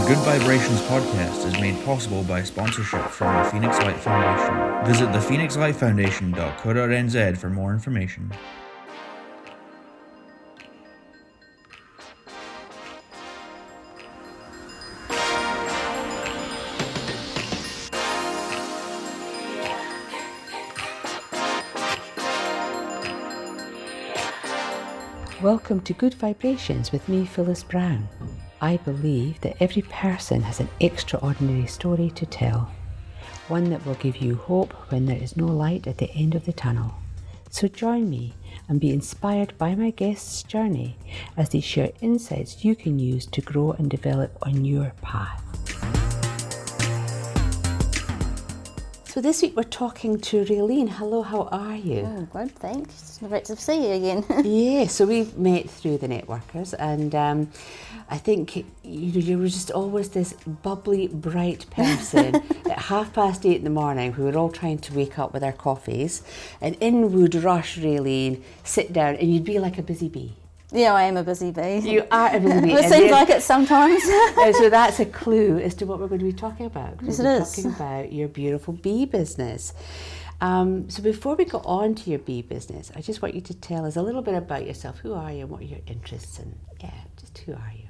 The Good Vibrations podcast is made possible by sponsorship from the Phoenix Light Foundation. Visit thephoenixlightfoundation.co.nz for more information. Welcome to Good Vibrations with me, Phyllis Brown. I believe that every person has an extraordinary story to tell, one that will give you hope when there is no light at the end of the tunnel. So join me and be inspired by my guests' journey as they share insights you can use to grow and develop on your path. So this week we're talking to Raelene. Hello, how are you? Oh, good, thanks. Great to see you again. Yeah, so we've met through the networkers, and I think you were just always this bubbly, bright person at 8:30 in the morning. We were all trying to wake up with our coffees, and in would rush Raelene, sit down, and you'd be like a busy bee. Yeah, I am a busy bee. You are a busy bee. It seems like it sometimes. So that's a clue as to what we're going to be talking about. Yes, we're it is. Talking about your beautiful bee business. So before we go on to your bee business, I just want you to tell us a little bit about yourself. Who are you and what are your interests? And just who are you?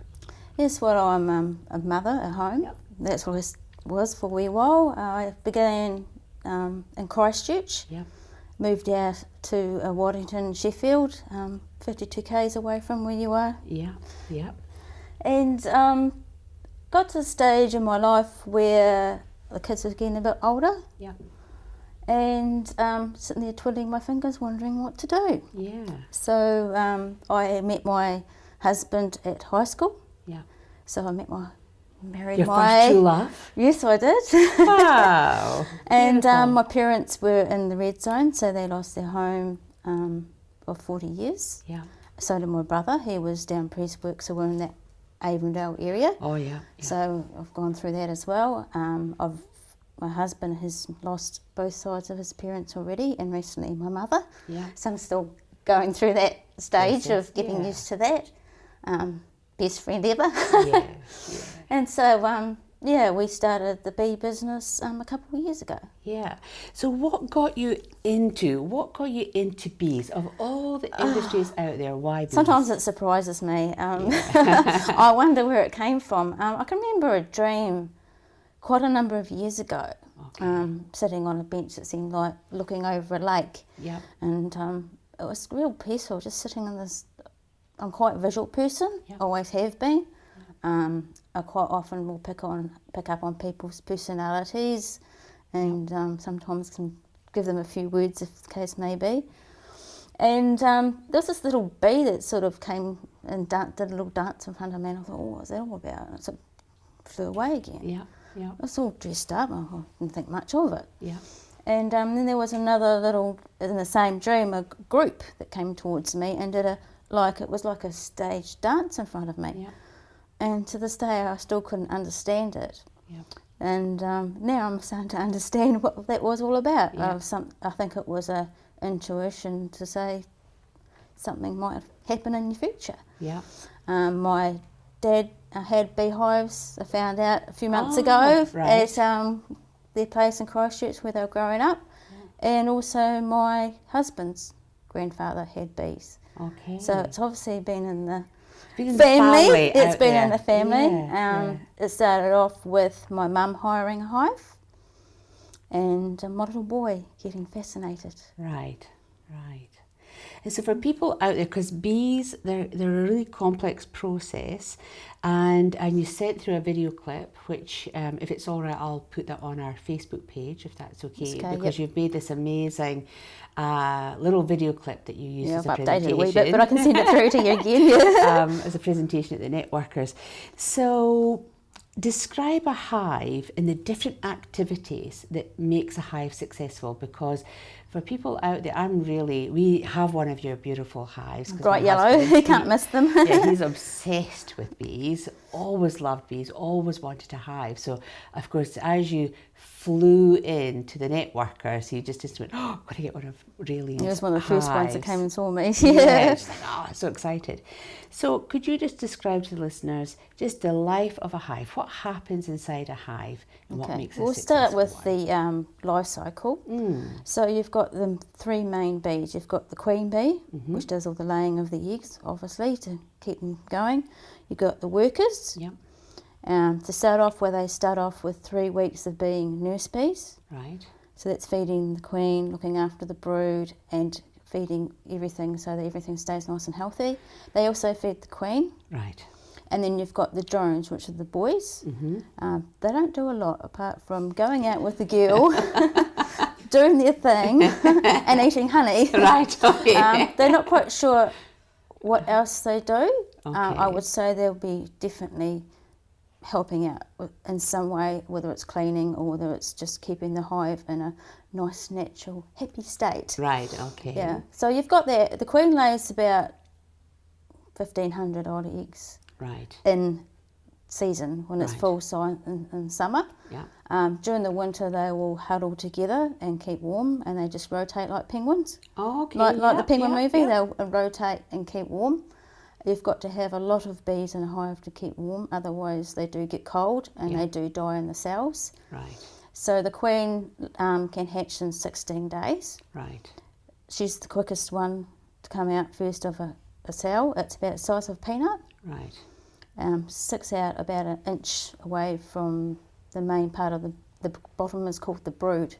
Yes, well, I'm a mother at home. Yep. That's what I was for a wee while. I began in Christchurch. Yeah. Moved out to Waddington, Sheffield, 52 k's away from where you are. Yeah. Yeah. And got to the stage in my life where the kids were getting a bit older. Yeah. And sitting there twiddling my fingers, wondering what to do. Yeah. So I met my husband at high school. Yeah. So I married Your my first true love? Yes, I did. Wow. And Beautiful. my parents were in the red zone, so they lost their home for 40 years. Yeah. So did my brother. He was down Presswork, so we're in that Avondale area. Oh, yeah. So I've gone through that as well. My husband has lost both sides of his parents already, and recently my mother. Yeah. So I'm still going through that stage Process, of getting yeah. used to that. Best friend ever. Yeah. And so, we started the bee business a couple of years ago. Yeah. So what got you into bees? Of all the industries out there, why bees? Sometimes it surprises me. I wonder where it came from. I can remember a dream quite a number of years ago, sitting on a bench that seemed like looking over a lake. Yeah. And it was real peaceful, just sitting in this. I'm quite a visual person, always have been. I quite often will pick up on people's personalities, and sometimes can give them a few words if the case may be. And there's this little bee that sort of came and did a little dance in front of me, and I thought, what's that all about? And it sort of flew away again. Yeah. Yeah. It was all dressed up, I didn't think much of it. Yeah. And then there was another little, in the same dream, a group that came towards me and did it was like a stage dance in front of me. Yeah. And to this day I still couldn't understand it. Yeah. And now I'm starting to understand what that was all about. Yeah. I think it was a intuition to say something might happen in your future. Yeah. My dad had beehives, I found out a few months ago, right. at their place in Christchurch where they were growing up. Yeah. And also my husband's grandfather had bees. Okay. So it's obviously been in the family. It's been there. in the family. Yeah. It started off with my mum hiring a hive and my little boy getting fascinated. Right. And so for people out there, because bees, they're a really complex process, and you sent through a video clip, which, if it's all right, I'll put that on our Facebook page, if that's okay, because you've made this amazing little video clip that you use as a I've presentation. updated it a wee bit, but I can send it through to you again. As a presentation at the Networkers. So describe a hive and the different activities that makes a hive successful, because for people out there, we have one of your beautiful hives. Bright yellow, you can't miss them. Yeah, he's obsessed with bees. always loved bees, always wanted a hive. So, of course, as you flew into the networker, so you just went, oh, I've got to get one of Raelene's He was one of the first ones that came and saw me. Yeah, just like, oh, so excited. So could you just describe to the listeners just the life of a hive? What happens inside a hive and what makes it We'll start with the life cycle. So you've got the three main bees. You've got the queen bee, which does all the laying of the eggs, obviously, to keep them going. You've got the workers. Yep. To start off, where they start off with 3 weeks of being nurse bees. Right. So that's feeding the queen, looking after the brood, and feeding everything so that everything stays nice and healthy. They also feed the queen. Right. And then you've got the drones, which are the boys. They don't do a lot apart from going out with the girl, doing their thing, and eating honey. Right, okay. They're not quite sure what else they do. Okay. I would say they'll be definitely helping out in some way, whether it's cleaning or whether it's just keeping the hive in a nice, natural, happy state. Right, okay. Yeah. So you've got that. The queen lays about 1,500 odd eggs. Right. In season, when it's full size in summer. Yeah. During the winter, they will huddle together and keep warm, and they just rotate like penguins. Oh, okay. Like the penguin movie, they'll rotate and keep warm. You've got to have a lot of bees in a hive to keep warm, otherwise they do get cold and they do die in the cells. Right. So the queen can hatch in 16 days. Right. She's the quickest one to come out first of a cell. It's about the size of a peanut. Right. Sticks out about an inch away from the main part of the bottom is called the brood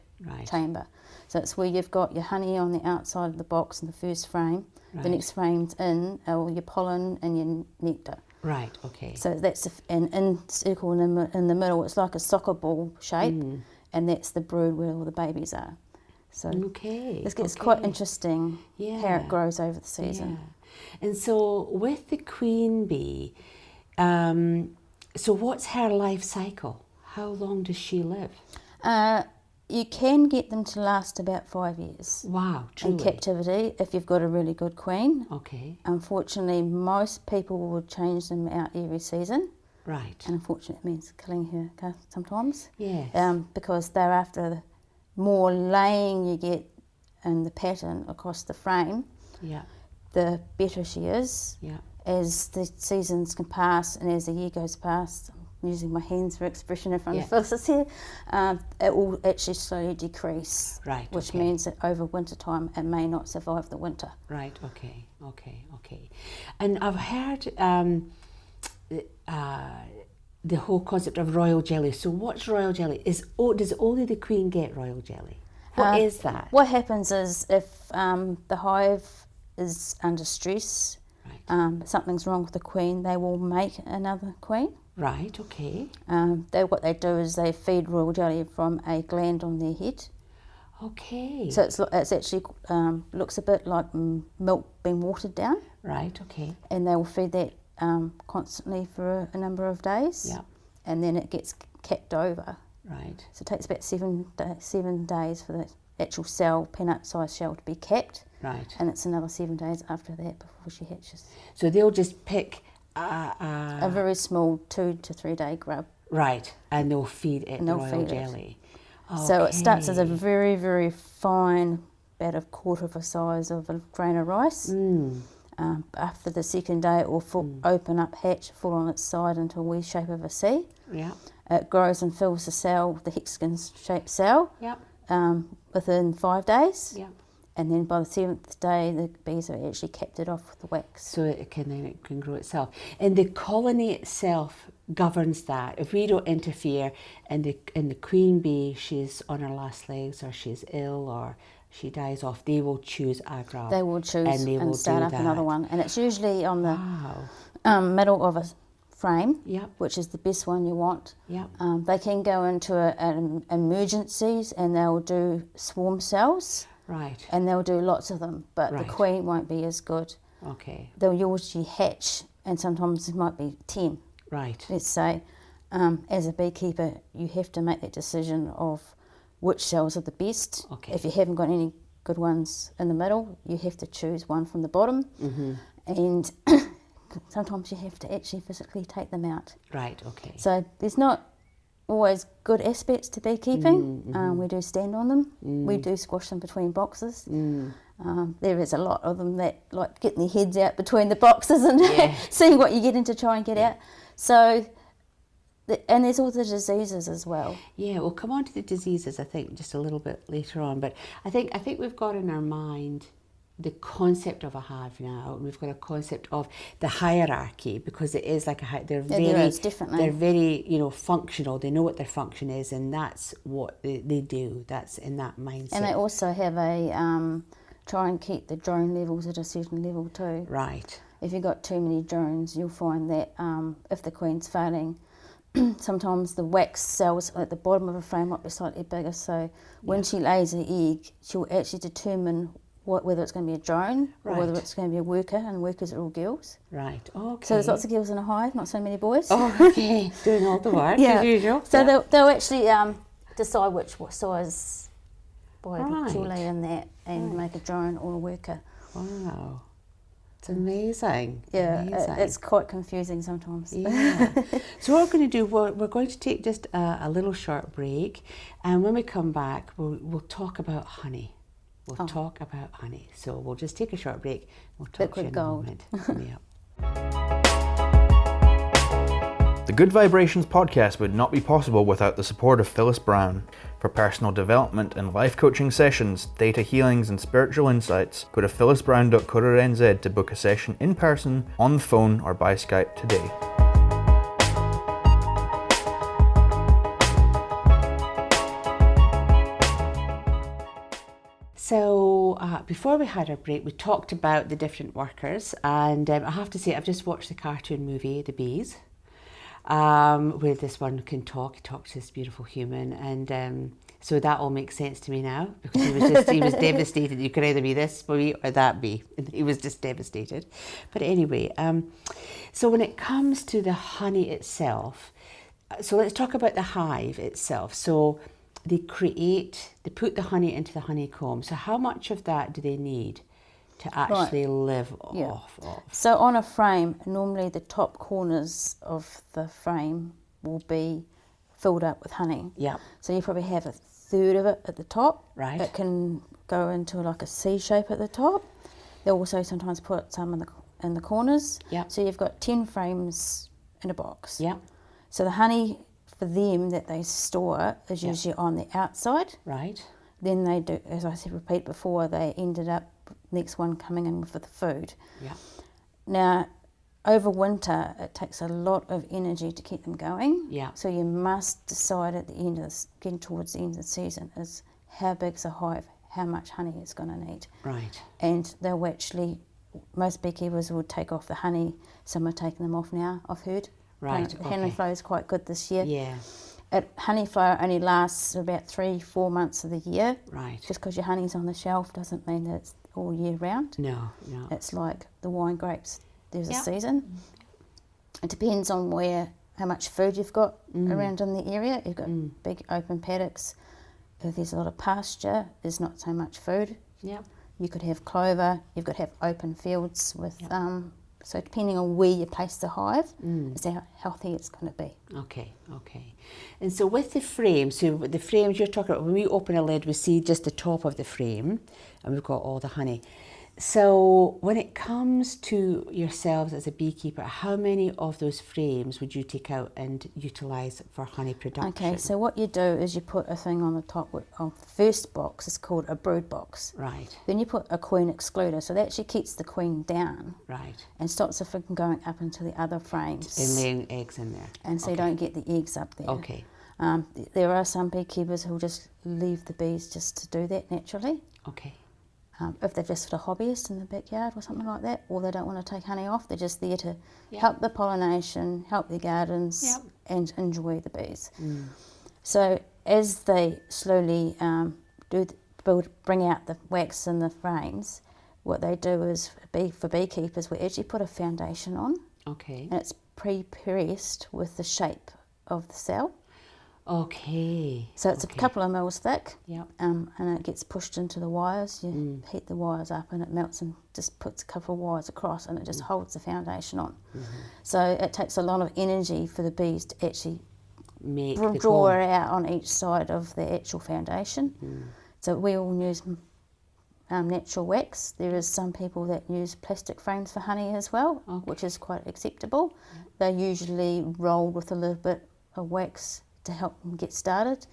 chamber. So it's where you've got your honey on the outside of the box in the first frame. The next frame's in all your pollen and your nectar. Right, okay. So that's an in circle in the middle. It's like a soccer ball shape, and that's the brood where all the babies are. So this gets quite interesting how it grows over the season. Yeah. And so with the queen bee, so what's her life cycle? How long does she live? You can get them to last about 5 years. Wow, truly. In captivity, if you've got a really good queen. Okay. Unfortunately, most people would change them out every season. Right. And unfortunately, it means killing her sometimes. Yes. Because thereafter, the more laying you get in the pattern across the frame, the better she is. Yeah. As the seasons can pass and as the year goes past, I'm using my hands for expression in front of Phyllis here, it will actually slowly decrease. Right. Which means that over winter time it may not survive the winter. Right, okay. And I've heard the whole concept of royal jelly. So what's royal jelly? Does only the queen get royal jelly? What is that? What happens is if the hive is under stress, something's wrong with the queen, they will make another queen. Right, okay. What they do is they feed royal jelly from a gland on their head. Okay. So it's actually looks a bit like milk being watered down. Right, okay. And they will feed that constantly for a number of days. Yeah. And then it gets capped over. Right. So it takes about 7 days for the actual cell, peanut-sized shell, to be capped. Right. And it's another 7 days after that before she hatches. So they'll just pick a very small 2 to 3 day grub. Right, and they'll feed it royal jelly. Okay. So it starts as a very, very fine, about a quarter of a size of a grain of rice. After the second day, it will open up, hatch, fall on its side into a wee shape of a C. Yeah. It grows and fills the cell, the hexagon-shaped cell, within 5 days. Yeah. And then by the 7th day, the bees are actually capped it off with the wax. So it can grow itself. And the colony itself governs that. If we don't interfere, and the queen bee, she's on her last legs, or she's ill, or she dies off, they will choose a grub. They will choose and start up another one. And it's usually on the middle of a frame, which is the best one you want. They can go into an emergencies and they'll do swarm cells. Right. And they'll do lots of them, but the queen won't be as good. Okay. They'll usually hatch, and sometimes it might be 10. Right. Let's say, as a beekeeper, you have to make that decision of which cells are the best. Okay. If you haven't got any good ones in the middle, you have to choose one from the bottom. And sometimes you have to actually physically take them out. Right, okay. So there's not always good aspects to beekeeping. We do stand on them. We do squash them between boxes. There is a lot of them that like getting their heads out between the boxes and seeing what you get in to try and get out. So, and there's all the diseases as well. Yeah, we'll come on to the diseases, I think, just a little bit later on. But I think we've got in our mind the concept of a hive now, and we've got a concept of the hierarchy, because it is like a hive. They're very, you know, functional. They know what their function is, and that's what they do. That's in that mindset. And they also have a try and keep the drone levels at a certain level too. Right. If you've got too many drones, you'll find that if the queen's failing, sometimes the wax cells at the bottom of a frame might be slightly bigger. So when she lays an egg, she'll actually determine whether it's going to be a drone or whether it's going to be a worker, and workers are all girls. Right, okay. So there's lots of girls in a hive, not so many boys. Oh, okay. Doing all the work, as usual. So they'll actually decide what size boy she'll lay in that and make a drone or a worker. Wow. It's amazing. Yeah, amazing. It's quite confusing sometimes. Yeah. So what we're going to do, we're going to take just a little short break, and when we come back, we'll talk about honey. We'll talk about honey. So we'll just take a short break. We'll talk to you in a moment. Coming up. The Good Vibrations podcast would not be possible without the support of Phyllis Brown. For personal development and life coaching sessions, theta healings and spiritual insights, go to phyllisbrown.co.nz to book a session in person, on the phone or by Skype today. So before we had our break, we talked about the different workers, and I have to say I've just watched the cartoon movie The Bees, where this one can talk. He talks to this beautiful human, and so that all makes sense to me now, because he was devastated. You could either be this bee or that bee, and he was just devastated. But anyway, so when it comes to the honey itself, so let's talk about the hive itself. So they put the honey into the honeycomb. So how much of that do they need to actually live off of? So on a frame, normally the top corners of the frame will be filled up with honey. Yeah. So you probably have a third of it at the top. Right. It can go into like a C shape at the top. They'll also sometimes put some in the corners. Yeah. So you've got 10 frames in a box. Yeah. So the honey for them that they store is usually on the outside. Right. Then they do, as I said, repeat before, they ended up next one coming in for the food. Yeah. Now, over winter, it takes a lot of energy to keep them going. Yeah. So you must decide at the end of this, getting towards the end of the season, is how big's a hive, how much honey it's going to need. Right. And they'll actually, most beekeepers will take off the honey. Some are taking them off now, I've heard. Right. Honey flow is quite good this year. Yeah. Honey flow only lasts about 3-4 months of the year. Right. Just because your honey's on the shelf doesn't mean that it's all year round. No. It's like the wine grapes. There's a season. It depends on how much food you've got around in the area. You've got big open paddocks. If there's a lot of pasture, there's not so much food. Yeah. You could have clover. You've got to have open fields with. So depending on where you place the hive, is how healthy it's going to be. Okay. And so with the frame, so the frames you're talking about, when we open a lid, we see just the top of the frame, and we've got all the honey. So when it comes to yourselves as a beekeeper, how many of those frames would you take out and utilise for honey production? Okay, so what you do is you put a thing on the top of the first box. It's called a brood box. Right. Then you put a queen excluder, so that actually keeps the queen down. Right. And stops it from going up into the other frames. And laying eggs in there. And so you don't get the eggs up there. Okay. There are some beekeepers who'll just leave the bees just to do that naturally. Okay. If they're just a hobbyist in the backyard or something like that, or they don't want to take honey off, they're just there to help the pollination, help their gardens, and enjoy the bees. So as they slowly bring out the wax in the frames, what they do is, for beekeepers, we actually put a foundation on. Okay. And it's pre-pressed with the shape of the cell. Okay. So it's a couple of mils thick, Yep. and it gets pushed into the wires. You heat the wires up and it melts and just puts a couple of wires across, and it just holds the foundation on. So it takes a lot of energy for the bees to actually Make draw it out on each side of the actual foundation. So we all use natural wax. There is some people that use plastic frames for honey as well, which is quite acceptable. They're usually rolled with a little bit of wax to help them get started.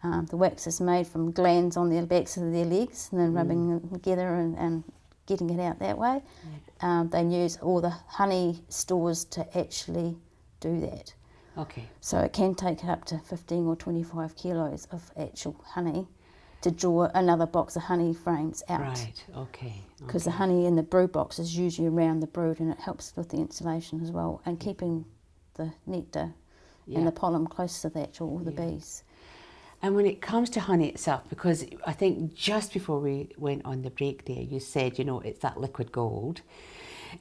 The wax is made from glands on the backs of their legs, and then rubbing them together and getting it out that way. They use all the honey stores to actually do that. Okay. So it can take up to 15 or 25 kilos of actual honey to draw another box of honey frames out. Right, okay. Because the honey in the brood box is usually around the brood, and it helps with the insulation as well, and keeping the nectar and the pollen close to the bees. And when it comes to honey itself, because I think just before we went on the break there, you said, it's that liquid gold.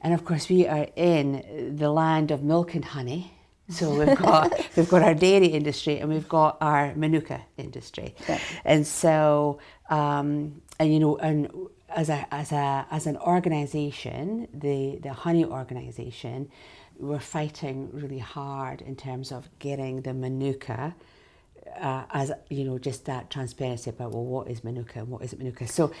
And of course we are in the land of milk and honey. So we've got our dairy industry, and we've got our manuka industry. And so, and as an organisation, the honey organisation, we're fighting really hard in terms of getting the manuka, just that transparency about, well, what is manuka and what isn't manuka. So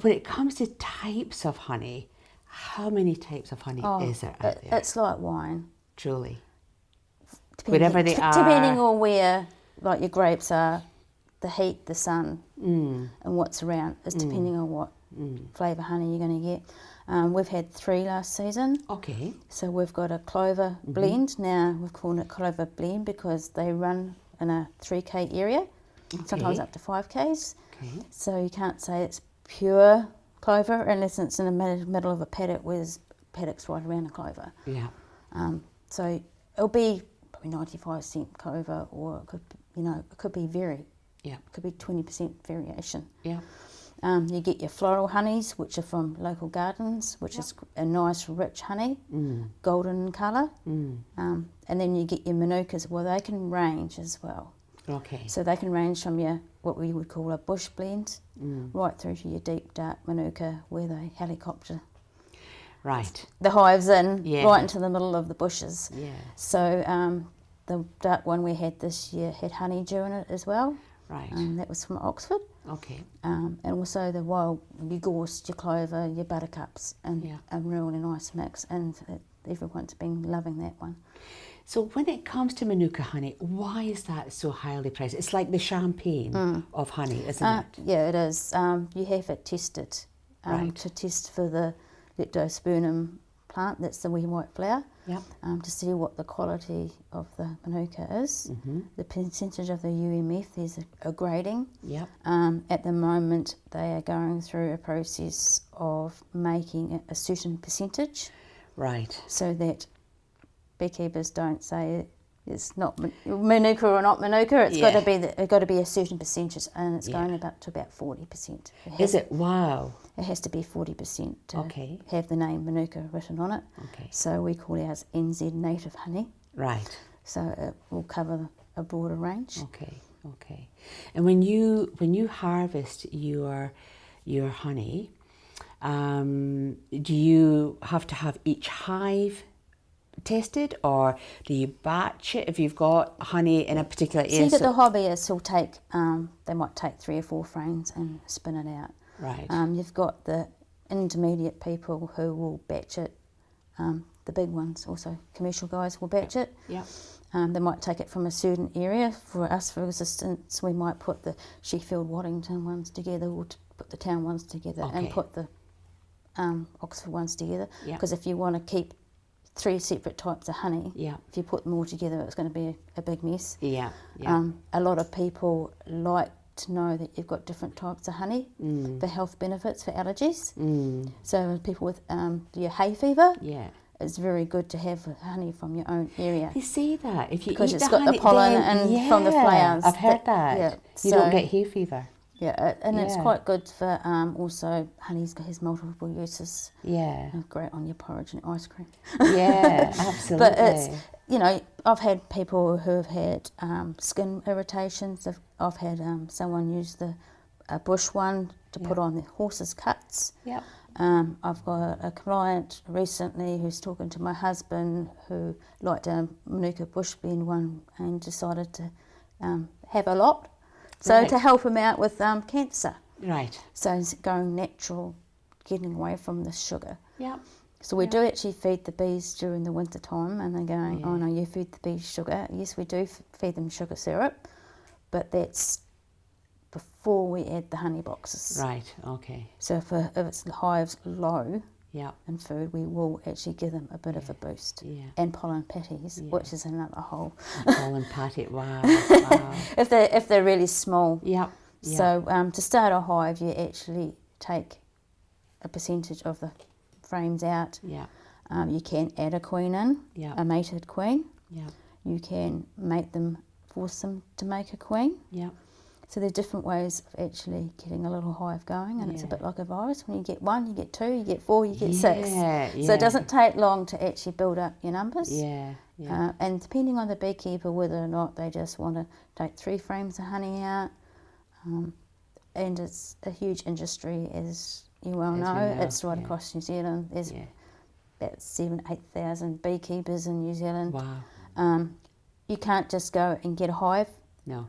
when it comes to types of honey, how many types of honey is there out there? It's like wine. Truly. Wherever they are. Depending on where, like your grapes are, the heat, the sun, and what's around is depending on what flavour honey you're going to get. We've had 3 last season. Okay. So we've got a clover blend. Now we've called it clover blend because they run in a 3K area, sometimes up to 5Ks. Okay. So you can't say it's pure clover unless it's in the middle of a paddock where paddocks right around the clover. Yeah. So it'll be probably 95% clover, or it could be varied. Yeah. It could be 20% variation. Yeah. You get your floral honeys, which are from local gardens, which is a nice rich honey, golden colour. And then you get your manukas. Well, they can range as well. Okay. So they can range from your what we would call a bush blend right through to your deep dark manuka, where they helicopter the hives in right into the middle of the bushes. Yeah. So the dark one we had this year had honeydew in it as well. Right. That was from Oxford. Okay. And also the wild, your gorse, your clover, your buttercups, and a really nice mix. And everyone's been loving that one. So when it comes to manuka honey, why is that so highly priced? It's like the champagne of honey, isn't it? Yeah, it is. You have it tested to test for the Leptospermum plant, that's the wee white flower, to see what the quality of the manuka is. The percentage of the UMF, there's a grading. At the moment, they are going through a process of making a certain percentage. Right. So that beekeepers don't say it's not manuka or not manuka. It's got to be a certain percentage, and it's going up to about 40%. Is it? Wow. It has to be 40% to have the name manuka written on it. Okay. So we call ours NZ native honey. Right. So it will cover a broader range. Okay. Okay. And when you harvest your honey, do you have to have each hive tested, or do you batch it if you've got honey in a particular area? See that the hobbyists will take, they might take 3 or 4 frames and spin it out. Right. You've got the intermediate people who will batch it. The big ones also, commercial guys will batch it. Yeah. They might take it from a certain area. For us, for instance, we might put the Sheffield Waddington ones together, or put the town ones together, and put the Oxford ones together. Because if you want to keep 3 separate types of honey, if you put them all together, it's going to be a big mess. A lot of people like to know that you've got different types of honey for health benefits, for allergies. So people with your hay fever, it's very good to have honey from your own area. You see that if you because eat it's the got honey, the pollen and from the flowers. I've heard that. You don't get hay fever. Yeah, and it's Yeah. quite good for also honey has multiple uses. Yeah. Great on your porridge and ice cream. Yeah, absolutely. But it's, you know, I've had people who have had skin irritations. I've had someone use a bush one to put on their horse's cuts. Yep. I've got a client recently who's talking to my husband who liked a Manuka bush blend one and decided to have a lot. So Right. to help him out with cancer. Right. So it's going natural, getting away from the sugar. Yep. So we do actually feed the bees during the winter time, and they're going, oh no, you feed the bees sugar. Yes, we do feed them sugar syrup, but that's before we add the honey boxes. Right. Okay. So if it's the hive's low Yep. in food, we will actually give them a bit of a boost. Yeah. And pollen patties, which is another whole. Pollen patty. Wow. Wow. if they're really small. Yep. So to start a hive, you actually take a percentage of the frames out. Yeah. You can add a queen in, Yeah. a mated queen. Yeah. You can force them to make a queen. Yeah. So there are different ways of actually getting a little hive going, and it's a bit like a virus. When you get 1, you get 2, you get 4, you get 6. So it doesn't take long to actually build up your numbers. Yeah. Yeah. And depending on the beekeeper, whether or not they just want to take 3 frames of honey out, and it's a huge industry, as you well know. It's right across New Zealand. There's about 7,000-8,000 beekeepers in New Zealand. Wow. You can't just go and get a hive. No.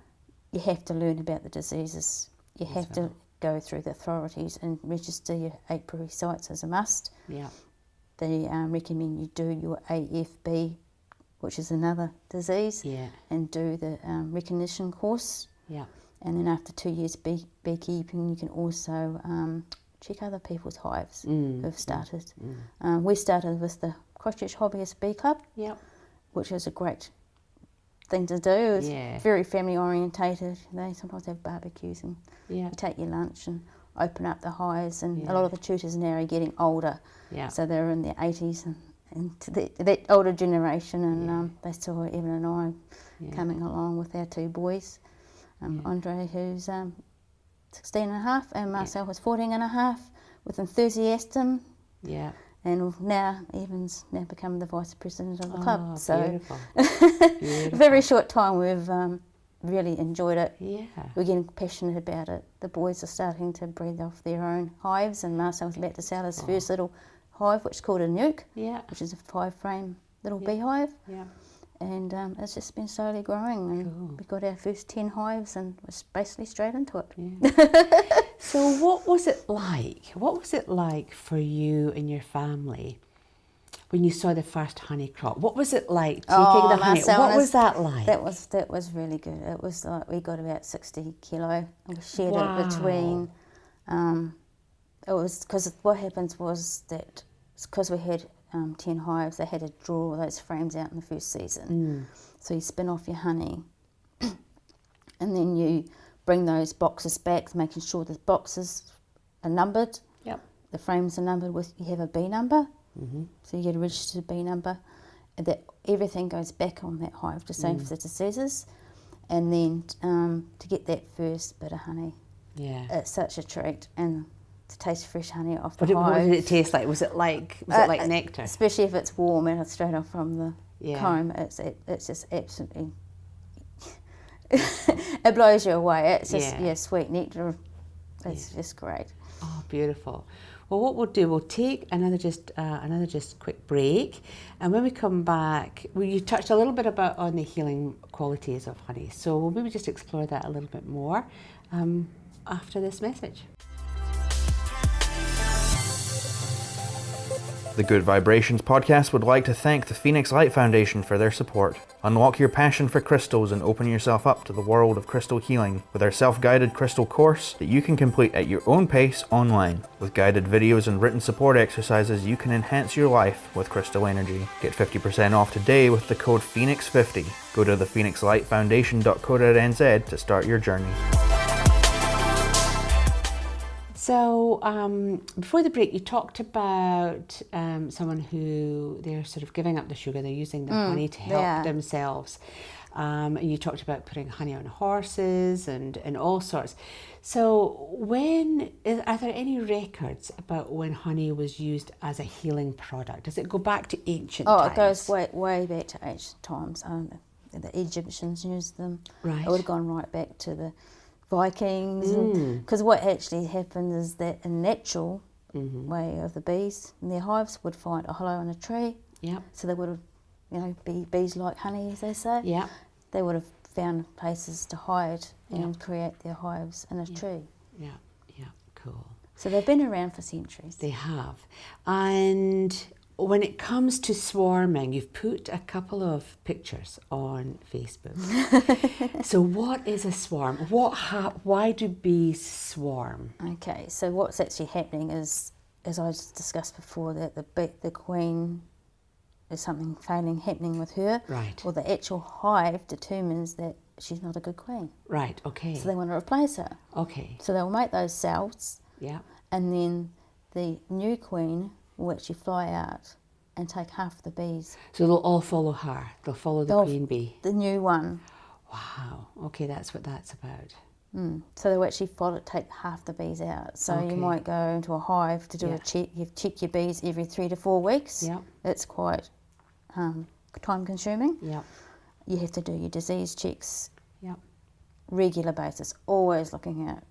You have to learn about the diseases. You have to go through the authorities and register your apiary sites as a must. Yeah. They recommend you do your AFB, which is another disease, Yeah. and do the recognition course. Yeah. And then after 2 years beekeeping, you can also check other people's hives who've started. We started with the Christchurch Hobbyist Bee Club, Yep. which is a great thing to do. It's Yeah. very family orientated. They sometimes have barbecues and Yeah. you take your lunch and open up the hives. And a lot of the tutors now are getting older, Yeah. so they're in their 80s and to that older generation. And they saw Evan and I coming along with our 2 boys. Andre, who's 16 and a half, and Marcel, who's 14 and a half, with enthusiasm. Yeah. And now Evan's now become the vice president of the club. So Beautiful. Beautiful. very short time, we've really enjoyed it. Yeah. We're getting passionate about it. The boys are starting to breed off their own hives, and Marcel's about to sell his first little hive, which is called a nuke, Yeah. which is a 5-frame little beehive. Yeah. And it's just been slowly growing, and we got our first 10 hives and was basically straight into it. Yeah. So what was it like? What was it like for you and your family when you saw the first honey crop? What was it like taking the honey? What was that like? That was really good. It was like we got about 60 kilo, and we shared it between. It was because what happens was that because we had 10 hives, they had to draw those frames out in the first season. So you spin off your honey, and then you bring those boxes back, making sure the boxes are numbered. Yep. The frames are numbered with, you have a bee number, so you get a registered bee number, and that everything goes back on that hive, the same for the diseases, and then to get that first bit of honey. Yeah. It's such a treat, and to taste fresh honey off the What hive. did it taste like? Was it like nectar? Especially if it's warm and it's straight off from the comb, it's just absolutely. It blows you away. It's just sweet nectar. It's just great. Oh, beautiful. Well, what we'll do, we'll take another just quick break, and when we come back, you touched a little bit on the healing qualities of honey, so we'll maybe just explore that a little bit more after this message. The Good Vibrations podcast would like to thank the Phoenix Light Foundation for their support. Unlock your passion for crystals and open yourself up to the world of crystal healing with our self-guided crystal course that you can complete at your own pace online. With guided videos and written support exercises, you can enhance your life with crystal energy. Get 50% off today with the code PHOENIX50. Go to thephoenixlightfoundation.co.nz to start your journey. So before the break, you talked about someone who they're sort of giving up the sugar, they're using the honey to help themselves. And you talked about putting honey on horses and all sorts. So are there any records about when honey was used as a healing product? Does it go back to ancient times? Oh, it goes way back to ancient times. The Egyptians used them. Right. It would have gone right back to the Vikings. Because what actually happened is that in natural way of the bees in their hives would find a hollow in a tree. Yep. So they would have, bees like honey, as they say. Yeah. They would have found places to hide and create their hives in a tree. Yeah, cool. So they've been around for centuries. They have. And when it comes to swarming, you've put a couple of pictures on Facebook. So what is a swarm? Why do bees swarm? Okay, so what's actually happening is, as I discussed before, that the queen, is something happening with her. Right. Or the actual hive determines that she's not a good queen. Right, okay. So they want to replace her. Okay. So they'll make those cells. Yeah. And then the new queen will actually fly out and take half the bees. So they'll all follow her. They'll follow the queen bee. The new one. Wow. Okay, that's what that's about. So they'll actually take half the bees out. So you might go into a hive to do a check. You check your bees every 3 to 4 weeks. Yeah. It's quite time consuming. Yeah. You have to do your disease checks. Yeah. Regular basis, always looking out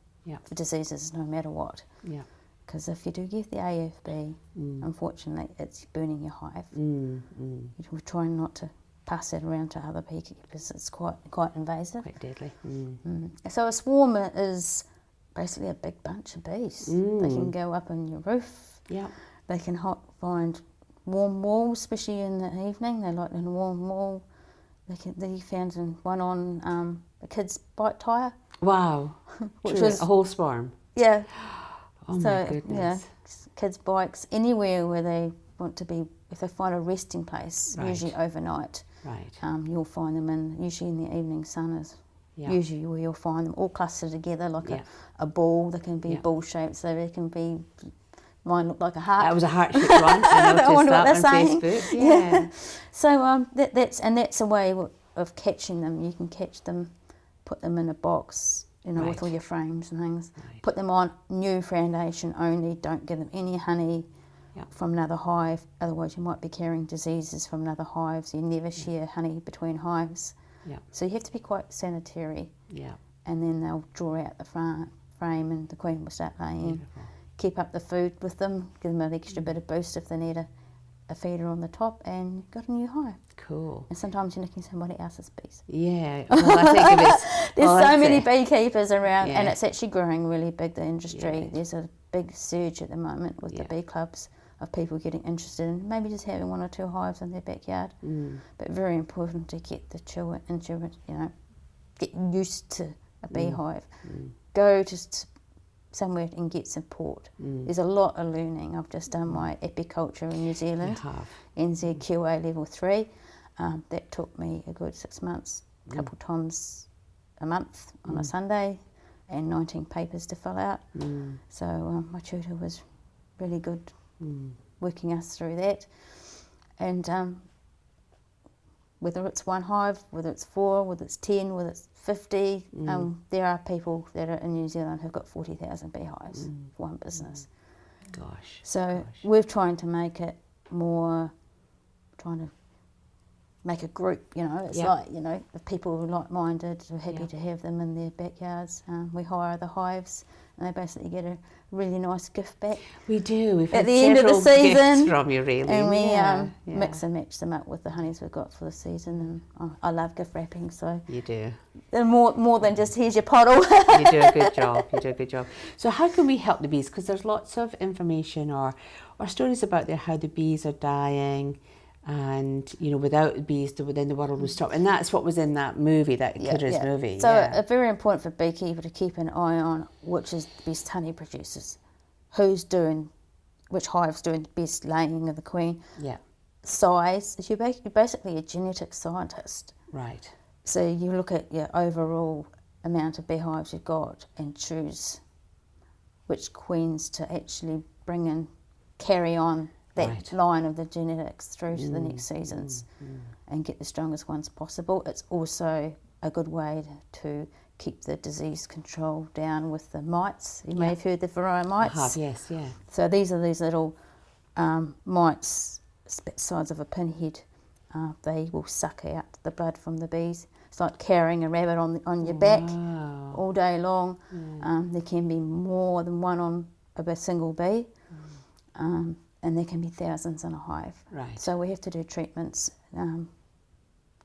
for diseases no matter what. Yeah. Because if you do get the AFB, unfortunately, it's burning your hive. We're trying not to pass that around to other beekeepers. It's quite invasive. Quite deadly. So a swarm is basically a big bunch of bees. They can go up on your roof. Yeah. They can find warm walls, especially in the evening. They like in a warm wall. They found one on a kid's bike tyre. Wow. Which was a whole swarm. Yeah. Oh my goodness. Kids' bikes, anywhere where they want to be, if they find a resting place, Right. usually overnight, Right. you'll find them usually in the evening sun is usually where you'll find them all clustered together like a ball. They can be ball shaped, so they can be, mine look like a heart. That was a heart-shaped one. I noticed wonder what that they're on saying. Facebook. Yeah. So that's a way of catching them. You can catch them, put them in a box, with all your frames and things. Right. Put them on new foundation only. Don't give them any honey from another hive. Otherwise, you might be carrying diseases from another hive. So you never share honey between hives. Yeah. So you have to be quite sanitary. Yeah. And then they'll draw out the frame, and the queen will start laying. Beautiful. Keep up the food with them. Give them an extra bit of boost if they need a feeder on the top, and you've got a new hive. Cool. And sometimes you're nicking somebody else's bees. Yeah. Well, I think if it's There's so many beekeepers around, Yeah. and it's actually growing really big, the industry. Yeah. There's a big surge at the moment with the bee clubs of people getting interested in maybe just having 1 or 2 hives in their backyard. But very important to get the children into it, get used to a beehive. Go to somewhere and get support. There's a lot of learning. I've just done my apiculture in New Zealand, NZQA level 3. That took me a good 6 months, a couple times a month on a Sunday, and 19 papers to fill out. So my tutor was really good working us through that. And whether it's 1 hive, whether it's 4, whether it's 10, whether it's 50, there are people that are in New Zealand who've got 40,000 beehives for one business. Gosh. So we're trying to make it more, trying to make a group, it's like, if people are like-minded, are happy to have them in their backyards. We hire the hives, and they basically get a really nice gift back. We do. We've at had the end of the several gifts season from you, Raelene. And we mix and match them up with the honeys we've got for the season. And I love gift wrapping, so You do. they're more than just here's your pottle. You do a good job. You do a good job. So how can we help the bees? Because there's lots of information or stories about how the bees are dying, and without bees, then the world would stop. And that's what was in that movie, that Kidder's movie. So it's very important for beekeeper to keep an eye on which is the best honey producers, which hive's doing the best laying of the queen. Yeah. Size. You're basically a genetic scientist. Right. So you look at your overall amount of beehives you've got and choose which queens to actually bring in, carry on that line of the genetics through to the next seasons. and get the strongest ones possible. It's also a good way to keep the disease control down with the mites. You may have heard the varroa mites. I have, yes, yeah. So these are these little mites, size of a pinhead. They will suck out the blood from the bees. It's like carrying a rabbit on your back all day long. There can be more than one on a single bee, and there can be thousands in a hive. Right. So we have to do treatments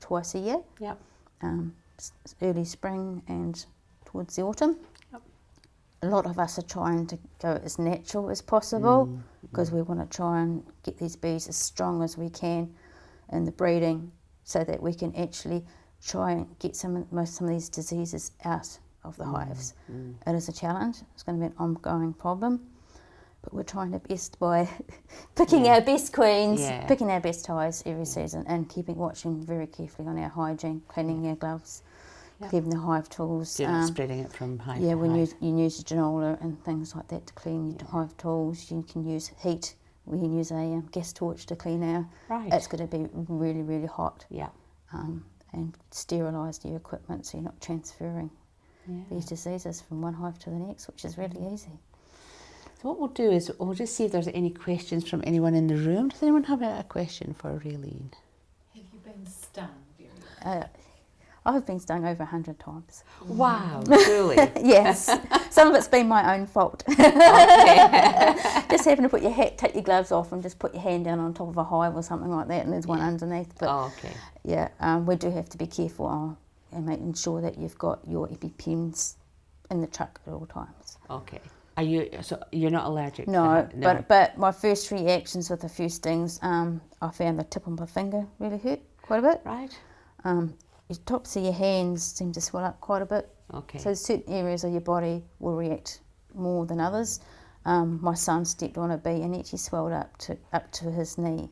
twice a year. Yep. Early spring and towards the autumn. Yep. A lot of us are trying to go as natural as possible because we want to try and get these bees as strong as we can in the breeding so that we can actually try and get some of these diseases out of the hives. It is a challenge. It's going to be an ongoing problem, but we're trying our best by picking our best queens, picking our best hives every season, and watching very carefully on our hygiene, cleaning our gloves, keeping the hive tools. Not spreading it from hive to you hive. use a granola and things like that to clean your hive tools. You can use heat. We can use a gas torch to clean our. Right. It's going to be really, really hot. Yeah. And sterilise your equipment so you're not transferring these diseases from one hive to the next, which is really easy. So what we'll do is we'll just see if there's any questions from anyone in the room. Does anyone have a question for Raelene? Have you been stung very much? I've been stung over 100 times. Wow, truly. Yes. Some of it's been my own fault. Just having to take your gloves off and just put your hand down on top of a hive or something like that, and there's one underneath. But we do have to be careful and making sure that you've got your EpiPens in the truck at all times. Okay. You're not allergic to No, that? but my first reactions with a few stings, I found the tip of my finger really hurt quite a bit. Right. Your tops of your hands seem to swell up quite a bit. Okay. So certain areas of your body will react more than others. My son stepped on a bee and actually swelled up to his knee.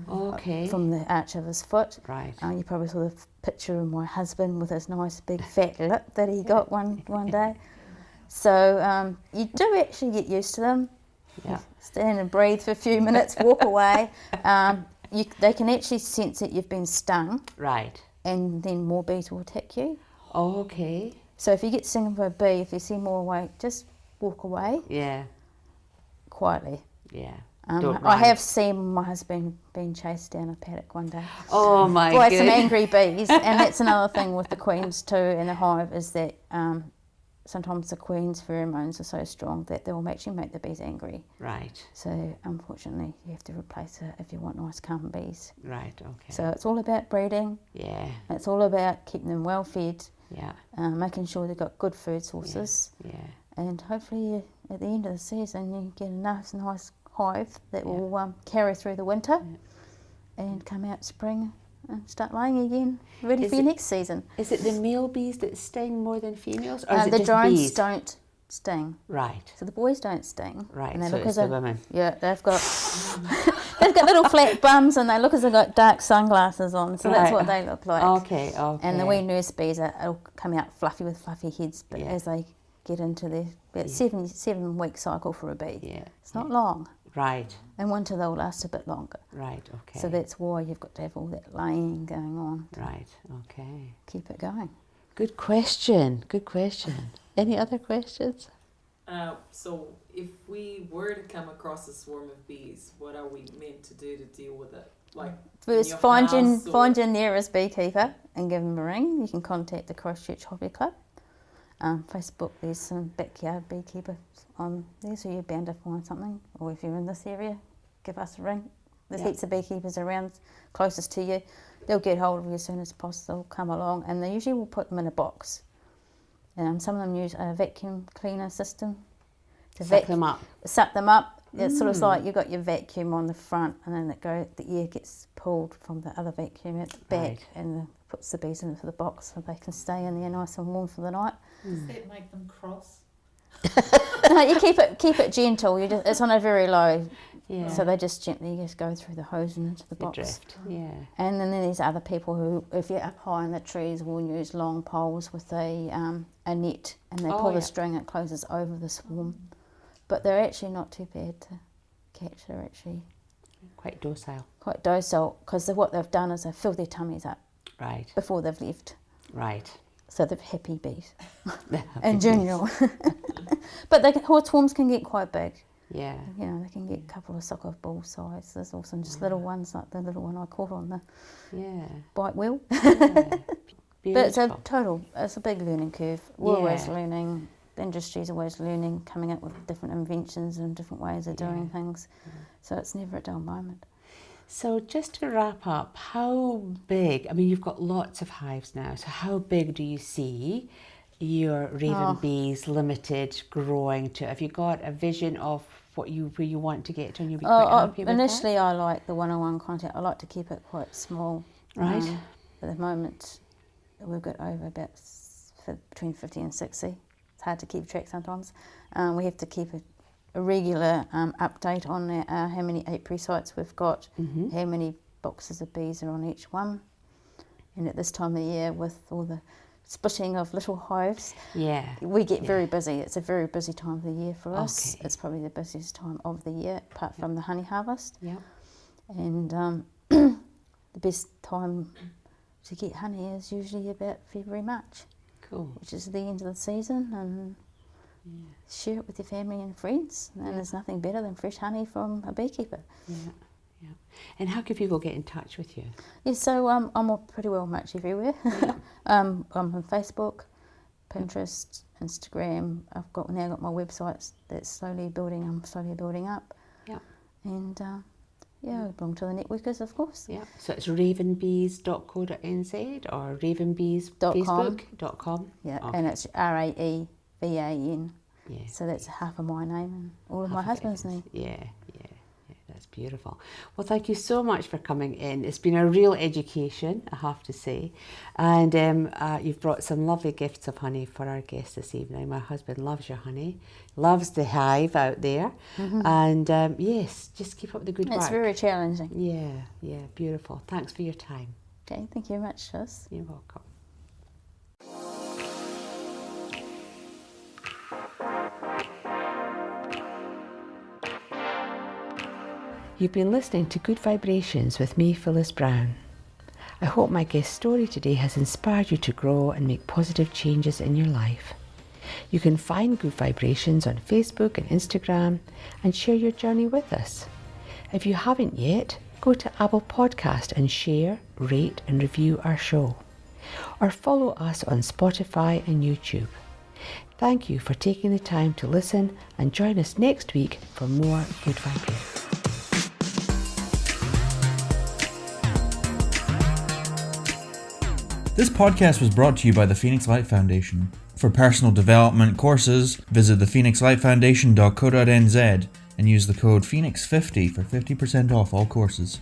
Okay. From the arch of his foot. Right. You probably saw the picture of my husband with his nice big fat lip that he got one day. So you do actually get used to them. Yeah. Stand and breathe for a few minutes, walk away. They can actually sense that you've been stung. Right. And then more bees will attack you. Okay. So if you get stung by a bee, if you see more away, just walk away. Yeah. Quietly. Yeah. I have seen my husband being chased down a paddock one day. Oh my by goodness. some angry bees, and that's another thing with the queens too in the hive is that sometimes the queen's pheromones are so strong that they will actually make the bees angry. Right. So unfortunately, you have to replace it if you want nice calm bees. Right. Okay. So it's all about breeding. Yeah. It's all about keeping them well fed. Yeah. Making sure they've got good food sources. Yeah. And hopefully at the end of the season you get a nice hive that will carry through the winter and come out spring and start laying again, ready for your next season. Is it the male bees that sting more than females, or is it the just drones bees? Don't sting. Right. So the boys don't sting. Right. And they So look it's as the women. Yeah, they've got little flat bums and they look as they've got dark sunglasses on. So that's what they look like. Okay. Okay. And the wee nurse bees will come out fluffy with fluffy heads, but as they get into their 7 week cycle for a bee. Yeah. It's not long. Right. In winter they'll last a bit longer. Right. Okay. So that's why you've got to have all that laying going on. Right. Okay. Keep it going. Good question. Good question. Any other questions? So if we were to come across a swarm of bees, what are we meant to do to deal with it? Like first, find your nearest beekeeper and give them a ring. You can contact the Christchurch Hobby Club. Facebook, there's some backyard beekeepers on there, so you're bound to find something. Or if you're in this area, give us a ring. There's heaps of beekeepers around closest to you. They'll get hold of you as soon as possible. They'll come along, and they usually will put them in a box. Some of them use a vacuum cleaner system to Suck them up. Suck them up. It's sort of like you've got your vacuum on the front, and then the air gets pulled from the other vacuum at the back, and puts the bees into the box so they can stay in there nice and warm for the night. Does that make them cross? No, you keep it gentle. It's on a very low, so they just gently go through the hose and into the box. Drift. Yeah. And then there's other people who, if you're up high in the trees, will use long poles with a net, and they pull the string. It closes over the swarm, but they're actually not too bad to catch. They're actually quite docile. Quite docile, because what they've done is they've filled their tummies up Right, before they've left. right. So they're happy bees Happy in bees. general. But horseworms can get quite big. Yeah. You know, they can get a couple of soccer ball size. There's also just little ones like the little one I caught on the Yeah. bite wheel. Yeah. But it's Beautiful. it's a big learning curve. We're always Yeah. learning. The industry's always learning, coming up with different inventions and different ways of doing things. So it's never a dull moment. So just to wrap up, how big, I mean, you've got lots of hives now, so how big do you see your Raven Bees Limited growing to? Have you got a vision of where you want to get to, and you'll be quite happy with Initially, I like the one-on-one contact. I like to keep it quite small. Right. At the moment, we've got over about between 50 and 60. It's hard to keep track sometimes. We have to keep a regular update on how many apiary sites we've got, how many boxes of bees are on each one. And at this time of year, with all the splitting of little hives, we get very busy. It's a very busy time of the year for us. Okay. It's probably the busiest time of the year, apart from the honey harvest. Yeah. And the best time to get honey is usually about February, March, Cool. which is the end of the season, and share it with your family and friends. And there's nothing better than fresh honey from a beekeeper. Yeah. Yeah. And how can people get in touch with you? Yeah, so I'm pretty well much everywhere. I'm on Facebook, Pinterest, Instagram. I've now got my websites that's slowly building up. Yeah. And I belong to the networkers, of course. Yeah. So it's ravenbees.co.nz or ravenbeesfacebook.com. Yeah, Okay. and it's RAEVAN. Yeah. So that's half of my name and all of my husband's name. Yeah. That's beautiful. Well, thank you so much for coming in. It's been a real education, I have to say. And you've brought some lovely gifts of honey for our guests this evening. My husband loves your honey, loves the hive out there. And yes, just keep up the good work. It's very challenging. Yeah, beautiful. Thanks for your time. Okay, thank you very much, Sis. You're welcome. You've been listening to Good Vibrations with me, Phyllis Brown. I hope my guest story today has inspired you to grow and make positive changes in your life. You can find Good Vibrations on Facebook and Instagram and share your journey with us. If you haven't yet, go to Apple Podcast and share, rate and review our show. Or follow us on Spotify and YouTube. Thank you for taking the time to listen, and join us next week for more Good Vibrations. This podcast was brought to you by the Phoenix Light Foundation. For personal development courses, visit thephoenixlightfoundation.co.nz and use the code PHOENIX50 for 50% off all courses.